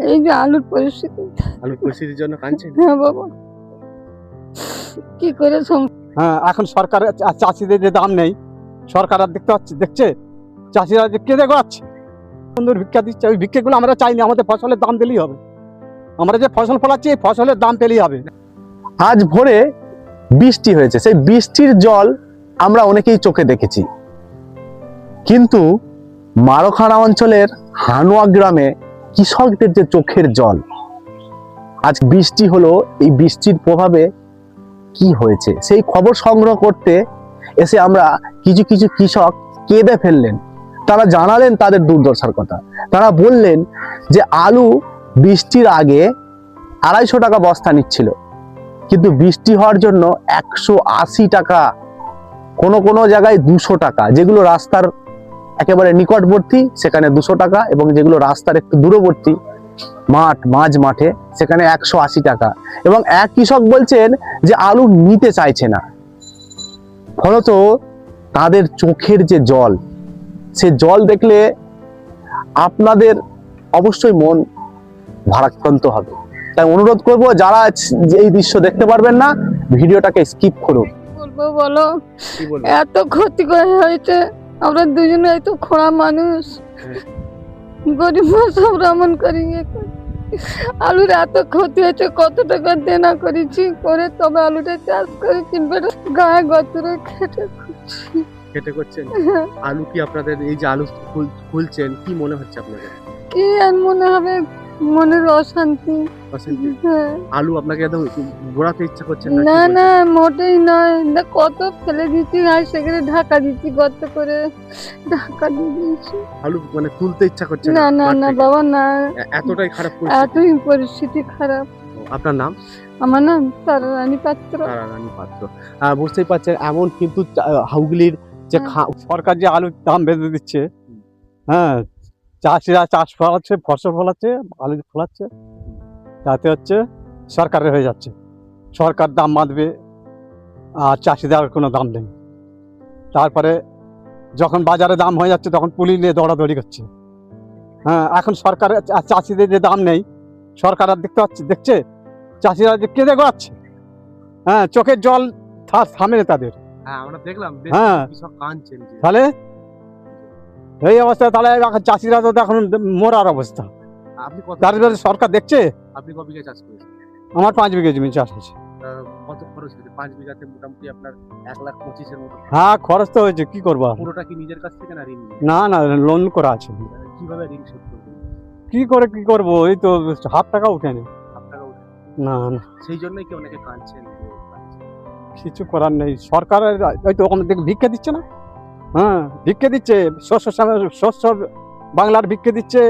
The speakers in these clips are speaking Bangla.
এই যে আলুর পরিস্থিতি। আলুর পরিস্থিতির জন্য কাঁদছেন? হ্যাঁ বাবা, কি করে হ্যাঁ, এখন সরকারের চাষিদের যে দাম নেই, সরকার আর দেখছে চাষিরা যে কে দেখাচ্ছে সুন্দর ভিক্ষা দিচ্ছে। ওই ভিক্ষাগুলো আমরা চাইনি, আমাদের ফসলের দাম দিলেই হবে। আমরা যে ফসল ফলাচ্ছি এই ফসলের দাম পেলেই হবে। আজ ভোরে বৃষ্টি হয়েছে, সেই বৃষ্টির জল আমরা অনেকেই চোখে দেখেছি, কিন্তু মারখানা অঞ্চলের হানুয়া গ্রামে কৃষকদের যে চোখের জল, আজ বৃষ্টি হলো, এই বৃষ্টির প্রভাবে কি হয়েছে সেই খবর সংগ্রহ করতে এসে আমরা কিছু কিছু কৃষক কেঁদে ফেললেন। তারা জানালেন তাদের দুর্দশার কথা। তারা বললেন যে আলু বৃষ্টির আগে 250 টাকা বস্তা নিচ্ছিল, কিন্তু বৃষ্টি হওয়ার জন্য 180 টাকা, কোনো কোনো জায়গায় 200 টাকা, যেগুলো রাস্তার একেবারে নিকটবর্তী সেখানে 200 টাকা, এবং যেগুলো রাস্তার একটু দূরবর্তী মাঝ মাঠে সেখানে 180 টাকা। এবং এক কৃষক বলছেন যে আলু নিতে চাইছে না। ফলত তাদের চোখের যে জল, সে জল দেখলে আপনাদের অবশ্যই মন ভারাক্রান্ত হবে। তাই অনুরোধ করব, যারা এই দৃশ্য দেখতে পারবেন না, ভিডিওটাকে স্কিপ করুন। বলবো বলো, এত ক্ষতি করে হয়েছে। আমরা দুজনে এত খোড়া মানুষ, গরিব মানুষ, আমরা এমন করি। আলুর এত ক্ষতি হয়েছে, কত টাকা দেনা করেছি, করে তবে আলুটা চাষ করেছি, গায়ে গতরে খেটে করছেন। আলু কি আপনাদের, এই যে আলু খুলছেন, কি মনে হচ্ছে আপনাদের? কি আর মনে হবে, মনের অশান্তি। হ্যাঁ। আলু আপনাকে একদম গোড়াতে ইচ্ছা করছে না না, মোটেই নয়। কত ফেলে দিচ্ছি, আর সেখানে ঢাকা দিচ্ছি, গর্ত করে ঢাকা দিয়ে দিয়েছি। আলু মানে তুলতে ইচ্ছা করছে না না না বাবা, না, এতটাই খারাপ এতই পরিস্থিতি খারাপ। আপনার নাম? আমার নাম তারারানী পাত্র। তারারানী পাত্র। বুঝতেই পারছেন, এমন কিন্তু হুগলির যে সরকার যে আলুর দাম বেঁধে দিচ্ছে, হ্যাঁ, চাষিরা চাষ ফলাচ্ছে, ফসল ফলাচ্ছে, আলু ফলাচ্ছে, তাতে হচ্ছে সরকারের হয়ে যাচ্ছে। সরকার দাম বাঁধবে আর চাষিদের কোনো দাম নেই। তারপরে যখন বাজারে দাম হয়ে যাচ্ছে তখন পুলি নিয়ে দৌড়াদৌড়ি করছে। হ্যাঁ, এখন সরকারের চাষিদের যে দাম নেই, সরকার আর দেখছে চাষিরা যে কে দেখাচ্ছে। হ্যাঁ, চোখের জল থামে না তাদের। আমরা দেখলাম তাহলে এই অবস্থা, তাহলে চাষিরা তো এখন মরার অবস্থা। তারপরে সরকার দেখছে। আপনি ক বিঘা চাষ করেছেন? আমার 5 বিঘা জমি চাষ হয়েছে। কত খরচ হয়েছে? 5 বিঘাতে মোটামুটি আপনার 1,25,000 মতো। হ্যাঁ, খরচ তো হয়েছে, কি করবো। পুরোটা কি নিজের কাছ থেকে না ঋণ? না না, লোন করা আছে। কিভাবে ঋণ শোধ করবেন? কি করবো, এই তো হাফ টাকা উঠেনি। না না, সেই জন্যই কি অনেকে কাঁদছেন? কিছু করার নেই। সরকারের ওই তো ওখানে থেকে ভিক্ষা দিচ্ছে না। হ্যাঁ, ভিক্ষা দিচ্ছে, শস্য বাংলার ভিক্ষা দিচ্ছে,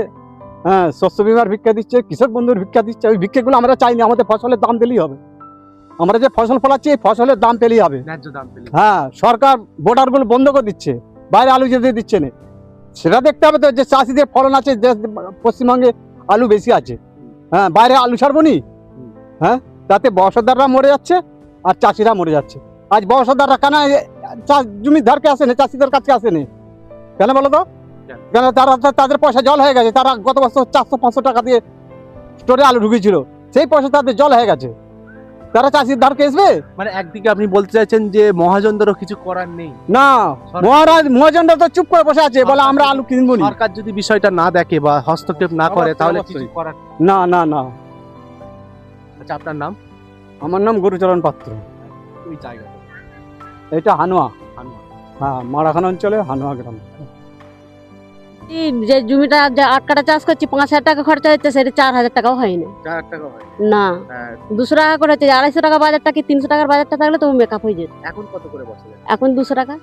হ্যাঁ, শস্য বিমার ভিক্ষা দিচ্ছে, কৃষক বন্ধুর ভিক্ষা দিচ্ছে। ওই ভিক্ষাগুলো আমরা চাইনি, আমাদের ফসলের দাম দিলেই হবে। আমরা যে ফসল ফলাচ্ছি এই ফসলের দাম পেলেই হবে। ন্যায্য দাম পেলে। হ্যাঁ, সরকার বর্ডারগুলো বন্ধ করে দিচ্ছে, বাইরে আলু যেতে দিচ্ছে না। সেটা দেখতে হবে তো, যে চাষিদের ফলন আছে, পশ্চিমবঙ্গে আলু বেশি আছে। হ্যাঁ, বাইরে আলু ছাড়বো নি। হ্যাঁ, তাতে বর্ষদাররা মরে যাচ্ছে আর চাষিরা মরে যাচ্ছে। আজ বর্ষদাররা কেন জমির ধারকে আসে না, চাষিদের কাছে আসে না কেন বলো তো? কেন? তাদের পয়সা জল হয়ে গেছে। তারা গত বছর 400-500 টাকা দিয়ে স্টোরে আলু ঢুকিয়েছিল, সেই পয়সা তাদের জল হয়ে গেছে। তারা চাষির ধারকে আসবে? মানে একদিকে আপনি বলতে চাইছেন যে মহাজনদেরও কিছু করার নেই? না, মহাজনরা তো চুপ করে বসে আছে, বলে আমরা আলু কিনবো না। সরকার যদি বিষয়টা না দেখে বা হস্তক্ষেপ না করে তাহলে কিছু করার না না না। আচ্ছা, আপনার নাম? আমার নাম গুরুচরণ পাত্র। ওই জায়গা এটা হানুয়া। হ্যাঁ, মারাখানা অঞ্চলে হানুয়া গ্রাম। যে জমিটা 8 কাঠা চাষ করছি, 5,000 টাকা খরচা হচ্ছে, সেটা 4,000 টাকাও হয়নি। 4 টাকা হয় না, 200 টাকা করে হচ্ছে। 250 টাকা বাজারটা কি 300 টাকার বাজারটা থাকলে তো মেকআপ হয়ে যেত। এখন কত করে বছরে? এখন 200 টাকা।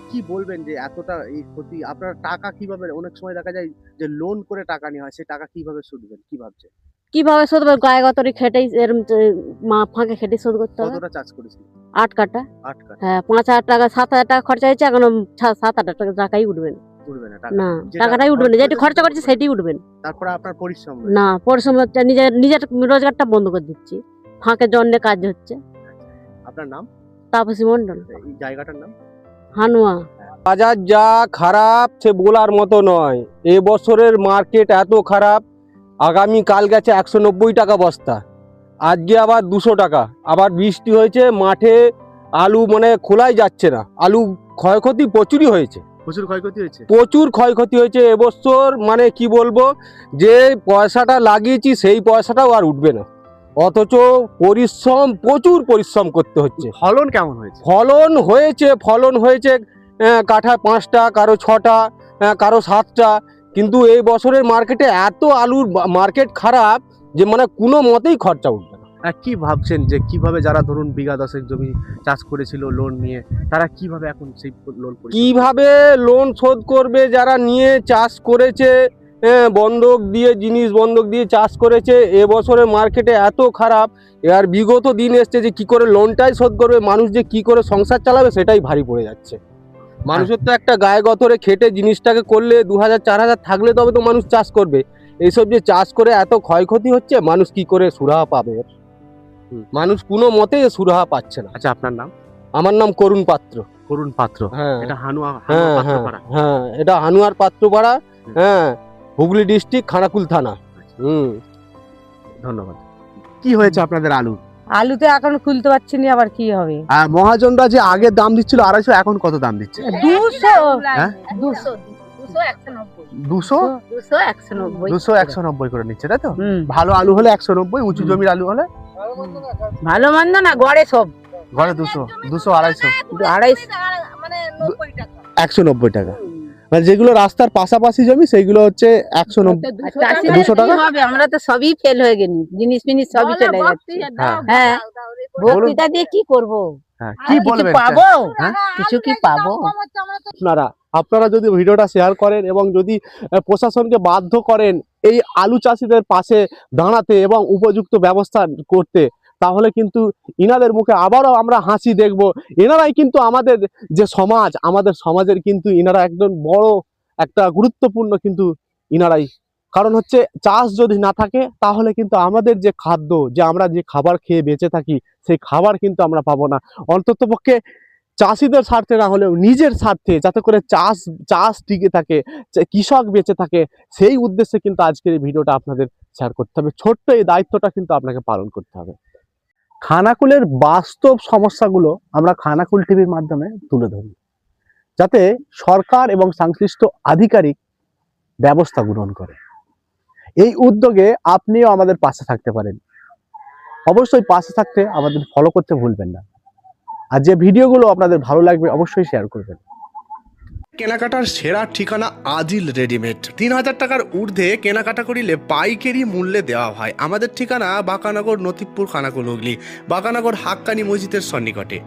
কি বলবেন যে এতটা এই ক্ষতি? আপনার টাকা কিভাবে, অনেক সময় দেখা যায় যে লোন করে টাকা নেওয়া হয়, সেই টাকা কিভাবে শুধবেন, কি ভাবছেন? কিভাবে শোধ হবে? গায়ে গতরে খেটেই এরম ফাঁকে খেটে শোধ করতে হবে। কতটা চাষ করেছেন? 8 কাঠা। 8 কাঠা। হ্যাঁ, 5,000 টাকা 7,000 টাকা খরচা হয়েছে, এখন 7,000 টাকাই উঠবে না। উঠবে না না, টাকাটাই উঠবে না, যেটা খরচা করছে সেটাই উঠবে না। তারপরে আপনার পরিশ্রম না, পরিশ্রম হচ্ছে, নিজের রোজগারটা বন্ধ করে দিচ্ছি, ফাঁকে জন্যে কাজ হচ্ছে। আপনার নাম? তাপসী মন্ডল। এই জায়গাটার নাম? হানুয়া। বাজার যা খারাপ সে বলার মতো নয়। এবছরের মার্কেট এত খারাপ, আগামী কাল গেছে 190 টাকা বস্তা, আজকে আবার 200 টাকা। আবার বৃষ্টি হয়েছে, মাঠে আলু মানে খোলাই যাচ্ছে না, আলু ক্ষয়ক্ষতি প্রচুরই হয়েছে, প্রচুর ক্ষয়ক্ষতি হয়েছে। প্রচুর ক্ষয়ক্ষতি হয়েছে এবছর। মানে কি বলবো, যে পয়সাটা লাগিয়েছি সেই পয়সাটাও আর উঠবে না, অথচ পরিশ্রম, প্রচুর পরিশ্রম করতে হচ্ছে। ফলন কেমন হয়েছে? ফলন হয়েছে কাঠা 5টা, কারো 6টা, কারো 7টা। কিন্তু এই বছরের মার্কেটে এত আলুর মার্কেট খারাপ যে মানে কোনো মতেই খরচা উঠবে না। কি ভাবছেন যে কিভাবে যারা ধরুন বিঘা 10 জমি চাষ করেছিল লোন নিয়ে, তারা কিভাবে এখন সেই লোন কিভাবে লোন শোধ করবে? যারা নিয়ে চাষ করেছে, বন্ধক দিয়ে, জিনিস বন্ধক দিয়ে চাষ করেছে, এবছরের মার্কেটে এত খারাপ। আর বিগত দিন এসছে যে কি করে লোনটাই শোধ করবে, মানুষ যে কি করে সংসার চালাবে সেটাই ভারী পড়ে যাচ্ছে। মানুষের তো একটা গায়ে গতরে খেটে জিনিসটাকে করলে 2000-4000 থাকলে তবে তো মানুষ চাষ করবে। এইসব যে চাষ করে এত ক্ষয়ক্ষতি হচ্ছে, মানুষ কি করে সুরাহা পাবে? মানুষ কোনো মতে সুরাহা পাচ্ছে না। আচ্ছা, আপনার নাম? আমার নাম করুণ পাত্র। করুণ পাত্র। হ্যাঁ, এটা হানুয়া হ্যাঁ, পাত্রপাড়া। হ্যাঁ, এটা হানুয়ার পাত্রপাড়া, হ্যাঁ, হুগলি ডিস্ট্রিক্ট, খানাকুল থানা। ধন্যবাদ। কি হয়েছে আপনাদের আলু? আলুতে এখন খুলতে পারছি না, আবার কি হবে? আর মহাজনরা যে আগে দাম দিচ্ছিল 250, এখন কত দাম দিচ্ছে? 200 হ্যাঁ? 200 290 করে নিচ্ছে, তাই তো? ভালো আলু হলে 190, উঁচু জমির আলু হলে ভালো মন্দ না, গড়ে সব গড়ে 200, 200, 250 190 টাকা। মানে যেগুলো রাস্তার পাশাপাশি জমি সেইগুলো হচ্ছে 190, 200 টাকা। হবে, আমরা তো সবই ফেল হয়ে গেছি, জিনিস ফিনিস সবই চলে যাচ্ছে। হ্যাঁ। হ্যাঁ, বক্তৃতা দিয়ে কি করব? হ্যাঁ, কি বলবেন? পাবো? হ্যাঁ? কিছু কি পাবো? আপনারা যদি ভিডিওটা শেয়ার করেন এবং যদি প্রশাসনকে বাধ্য করেন এই আলু চাষিদের পাশে দাঁড়াতে এবং উপযুক্ত ব্যবস্থা করতে, তাহলে কিন্তু ইনাদের মুখে আবারও আমরা হাসি দেখব। এনারাই কিন্তু আমাদের যে সমাজ, আমাদের সমাজের কিন্তু ইনারা একদম বড় একটা গুরুত্বপূর্ণ কিন্তু ইনারাই। কারণ হচ্ছে চাষ যদি না থাকে তাহলে কিন্তু আমাদের যে খাদ্য, যে আমরা যে খাবার খেয়ে বেঁচে থাকি, সেই খাবার কিন্তু আমরা পাবো না। অন্ততপক্ষে চাষিদের স্বার্থে না হলেও নিজের স্বার্থে, যাতে করে চাষ টিকে থাকে, কৃষক বেঁচে থাকে, সেই উদ্দেশ্যে কিন্তু আজকের এই ভিডিওটা আপনাদের শেয়ার করতে হবে। ছোট্ট এই দায়িত্বটা কিন্তু আপনাকে পালন করতে হবে। খানাকুলের বাস্তব সমস্যাগুলো আমরা খানাকুল টিভির মাধ্যমে তুলে ধরি, যাতে সরকার এবং সংশ্লিষ্ট আধিকারিক ব্যবস্থা গ্রহণ করে। এই উদ্যোগে আপনিও আমাদের পাশে থাকতে পারেন। অবশ্যই পাশে থাকতে আমাদের ফলো করতে ভুলবেন না। আর যে ভিডিওগুলো আপনাদের ভালো লাগবে অবশ্যই শেয়ার করবেন। কেনাকাটার সেরা ঠিকানা আজিল রেডিমেড। 3000 টাকার ঊর্ধ্বে কেনাকাটা করিলে পাইকারি মূল্যে দেওয়া হয়। আমাদের ঠিকানা বাঁকানগর, নথিপুর, খানাকুল, হুগলি, বাঁকানগর হাক্কানি মসজিদের সন্নিকটে।